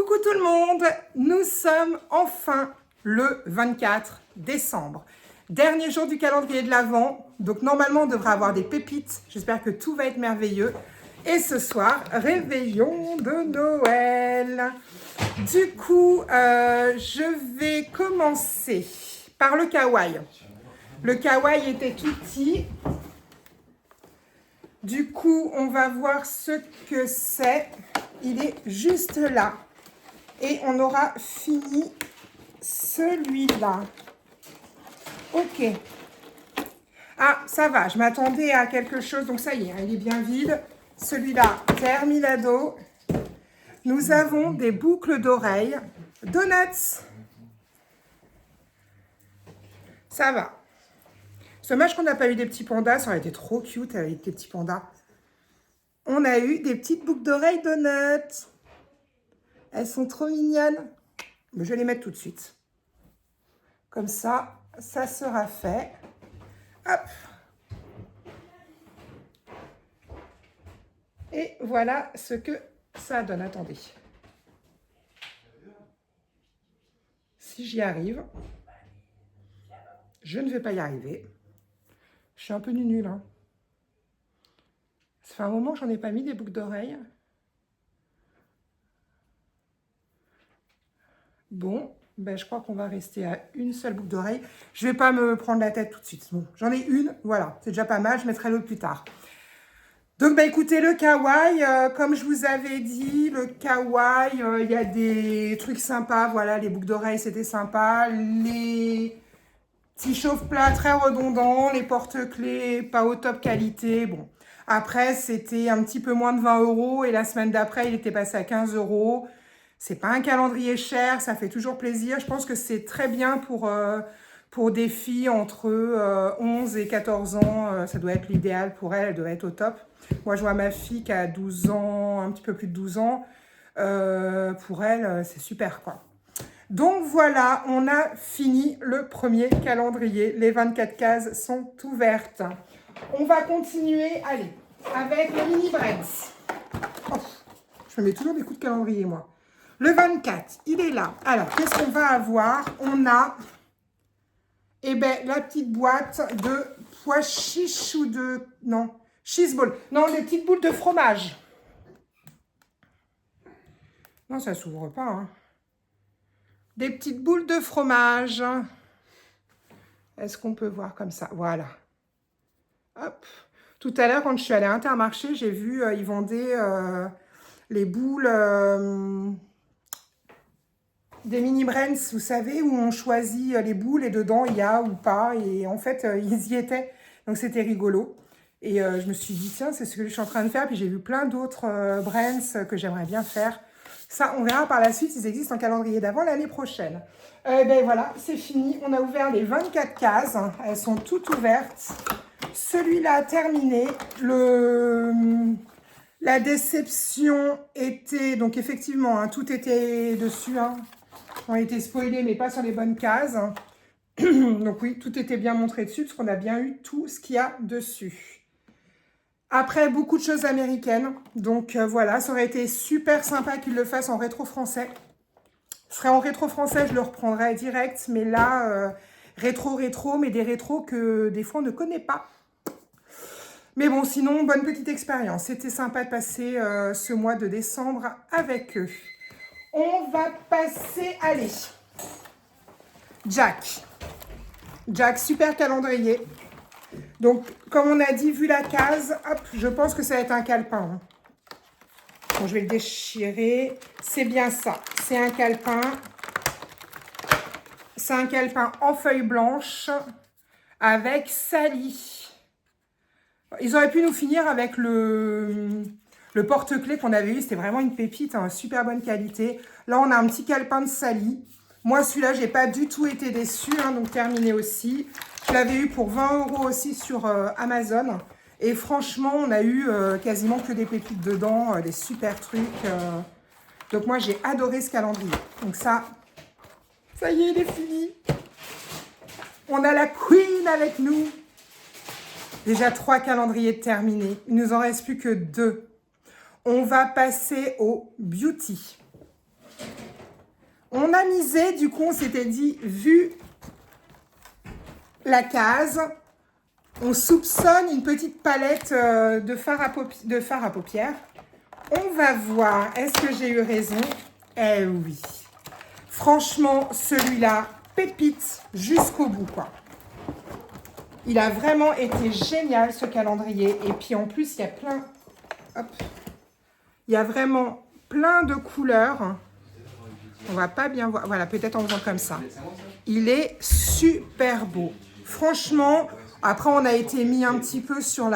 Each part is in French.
Coucou tout le monde, nous sommes enfin le 24 décembre. Dernier jour du calendrier de l'Avent, donc normalement on devrait avoir des pépites, j'espère que tout va être merveilleux. Et ce soir, réveillon de Noël. Du coup, je vais commencer par le kawaii. Le kawaii était tout petit. Du coup, on va voir ce que c'est. Il est juste là. Et on aura fini celui-là. Ok. Ah, ça va, je m'attendais à quelque chose. Donc ça y est, il est bien vide. Celui-là, terminado. Nous avons des boucles d'oreilles. Donuts. Ça va. C'est dommage qu'on n'a pas eu des petits pandas. Ça aurait été trop cute avec des petits pandas. On a eu des petites boucles d'oreilles donuts. Elles sont trop mignonnes. Je vais les mettre tout de suite. Comme ça, ça sera fait. Hop. Et voilà ce que ça donne. Attendez. Si j'y arrive. Je ne vais pas y arriver. Je suis un peu nulle. Hein. Ça fait un moment que j'en ai pas mis des boucles d'oreilles. Bon, ben, je crois qu'on va rester à une seule boucle d'oreille. Je ne vais pas me prendre la tête tout de suite. Bon, j'en ai une, voilà, c'est déjà pas mal, je mettrai l'autre plus tard. Donc, ben, écoutez, le kawaii, comme je vous avais dit, le kawaii, il y a des trucs sympas. Voilà, les boucles d'oreilles, c'était sympa. Les petits chauffe-plats très redondants, les porte-clés pas au top qualité. Bon, après, c'était un petit peu moins de 20 € et la semaine d'après, il était passé à 15 €. C'est pas un calendrier cher, ça fait toujours plaisir. Je pense que c'est très bien pour des filles entre 11 et 14 ans. Ça doit être l'idéal pour elle, elle doit être au top. Moi, je vois ma fille qui a 12 ans, un petit peu plus de 12 ans. Pour elle, c'est super, quoi. Donc voilà, on a fini le premier calendrier. Les 24 cases sont ouvertes. On va continuer, allez, avec les mini breads. Oh, je me mets toujours des coups de calendrier, moi. Le 24, il est là. Alors, qu'est-ce qu'on va avoir? On a, eh ben, la petite boîte de pois chiches ou de... Non, cheese ball. Non, les petites boules de fromage. Non, ça ne s'ouvre pas, hein. Des petites boules de fromage. Est-ce qu'on peut voir comme ça? Voilà. Hop. Tout à l'heure, quand je suis allée à Intermarché, j'ai vu, ils vendaient les boules... des mini brands, vous savez, où on choisit les boules et dedans il y a ou pas. Et en fait, ils y étaient. Donc c'était rigolo. Et je me suis dit, tiens, c'est ce que je suis en train de faire. Puis j'ai vu plein d'autres brands que j'aimerais bien faire. Ça, on verra par la suite. Ils existent en calendrier d'avant l'année prochaine. Ben voilà, c'est fini. On a ouvert les 24 cases. Elles sont toutes ouvertes. Celui-là terminé. La déception était... Donc effectivement, hein, tout était dessus. Hein. On a été spoilés, mais pas sur les bonnes cases. Donc oui, tout était bien montré dessus, parce qu'on a bien eu tout ce qu'il y a dessus. Après, beaucoup de choses américaines. Donc voilà, ça aurait été super sympa qu'ils le fassent en rétro français. Ce serait en rétro français, je le reprendrais direct. Mais là, rétro, mais des rétros que des fois on ne connaît pas. Mais bon, sinon, bonne petite expérience. C'était sympa de passer ce mois de décembre avec eux. On va passer, allez, Jack. Jack, super calendrier. Donc, comme on a dit, vu la case, hop, je pense que ça va être un calepin. Hein. Bon, je vais le déchirer. C'est bien ça. C'est un calepin. C'est un calepin en feuille blanche avec Sally. Ils auraient pu nous finir avec le porte-clés qu'on avait eu. C'était vraiment une pépite, hein, super bonne qualité. Là, on a un petit calepin de Sally. Moi, celui-là, je n'ai pas du tout été déçue, hein, donc terminé aussi. Je l'avais eu pour 20 € aussi sur Amazon. Et franchement, on a eu quasiment que des pépites dedans, des super trucs. Donc moi, j'ai adoré ce calendrier. Donc ça y est, il est fini. On a la Queen avec nous. Déjà 3 calendriers terminés. Il ne nous en reste plus que 2. On va passer au Beauty. On a misé, du coup, on s'était dit, vu la case, on soupçonne une petite palette de fard à paupières. On va voir, est-ce que j'ai eu raison? Eh oui. Franchement, celui-là, pépite jusqu'au bout, quoi. Il a vraiment été génial, ce calendrier. Et puis, en plus, il y a plein... Hop. Il y a vraiment plein de couleurs. On va pas bien voir. Voilà, peut-être en faisant comme ça. Il est super beau. Franchement, après, on a été mis un petit peu sur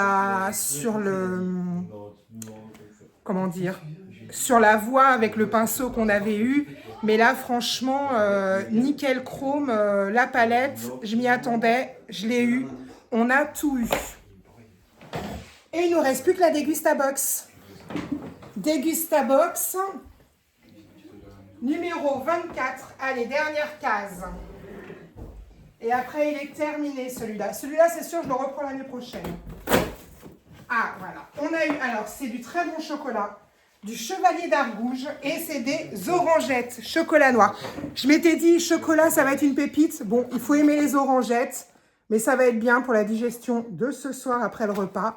comment dire, sur la voie avec le pinceau qu'on avait eu. Mais là, franchement, nickel chrome, la palette, je m'y attendais, je l'ai eu. On a tout eu. Et il ne nous reste plus que la Dégustabox. Dégustabox, numéro 24. Allez, dernière case. Et après, il est terminé, celui-là. Celui-là, c'est sûr, je le reprends l'année prochaine. Ah, voilà. On a eu, alors, c'est du très bon chocolat, du Chevalier d'Argouges, et c'est des orangettes, chocolat noir. Je m'étais dit, chocolat, ça va être une pépite. Bon, il faut aimer les orangettes, mais ça va être bien pour la digestion de ce soir après le repas.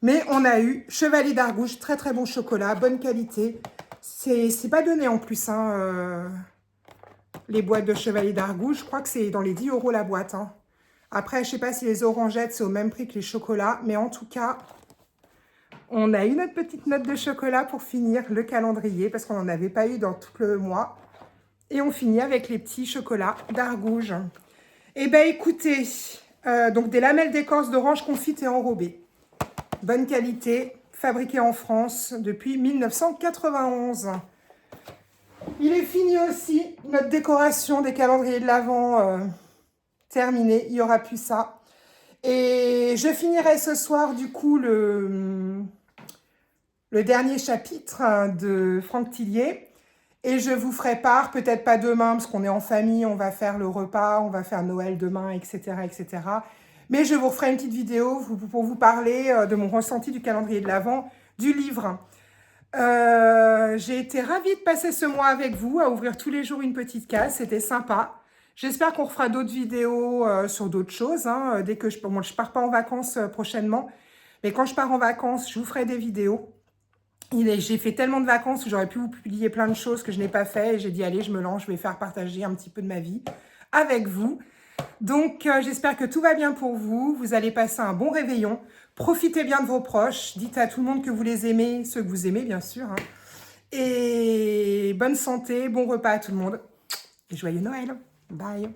Mais on a eu Chevalier d'Argouges, très très bon chocolat, bonne qualité. C'est pas donné en plus, hein, les boîtes de Chevalier d'Argouges. Je crois que c'est dans les 10 € la boîte. Hein. Après, je sais pas si les orangettes, c'est au même prix que les chocolats. Mais en tout cas, on a eu notre petite note de chocolat pour finir le calendrier. Parce qu'on n'en avait pas eu dans tout le mois. Et on finit avec les petits chocolats d'Argouges. Eh bien, écoutez, donc des lamelles d'écorce d'orange confite et enrobées. Bonne qualité, fabriqué en France depuis 1991. Il est fini aussi, notre décoration des calendriers de l'Avent terminée. Il n'y aura plus ça. Et je finirai ce soir, du coup, le dernier chapitre de Franck Tillier. Et je vous ferai part, peut-être pas demain, parce qu'on est en famille, on va faire le repas, on va faire Noël demain, etc., etc. Mais je vous referai une petite vidéo pour vous parler de mon ressenti du calendrier de l'Avent, du livre. J'ai été ravie de passer ce mois avec vous, à ouvrir tous les jours une petite case, c'était sympa. J'espère qu'on refera d'autres vidéos sur d'autres choses, hein, dès que je pars pas en vacances prochainement. Mais quand je pars en vacances, je vous ferai des vidéos. J'ai fait tellement de vacances où j'aurais pu vous publier plein de choses que je n'ai pas fait. Et j'ai dit, allez, je me lance, je vais faire partager un petit peu de ma vie avec vous. Donc, j'espère que tout va bien pour vous. Vous allez passer un bon réveillon. Profitez bien de vos proches. Dites à tout le monde que vous les aimez, ceux que vous aimez, bien sûr. Hein. Et bonne santé, bon repas à tout le monde. Et joyeux Noël. Bye.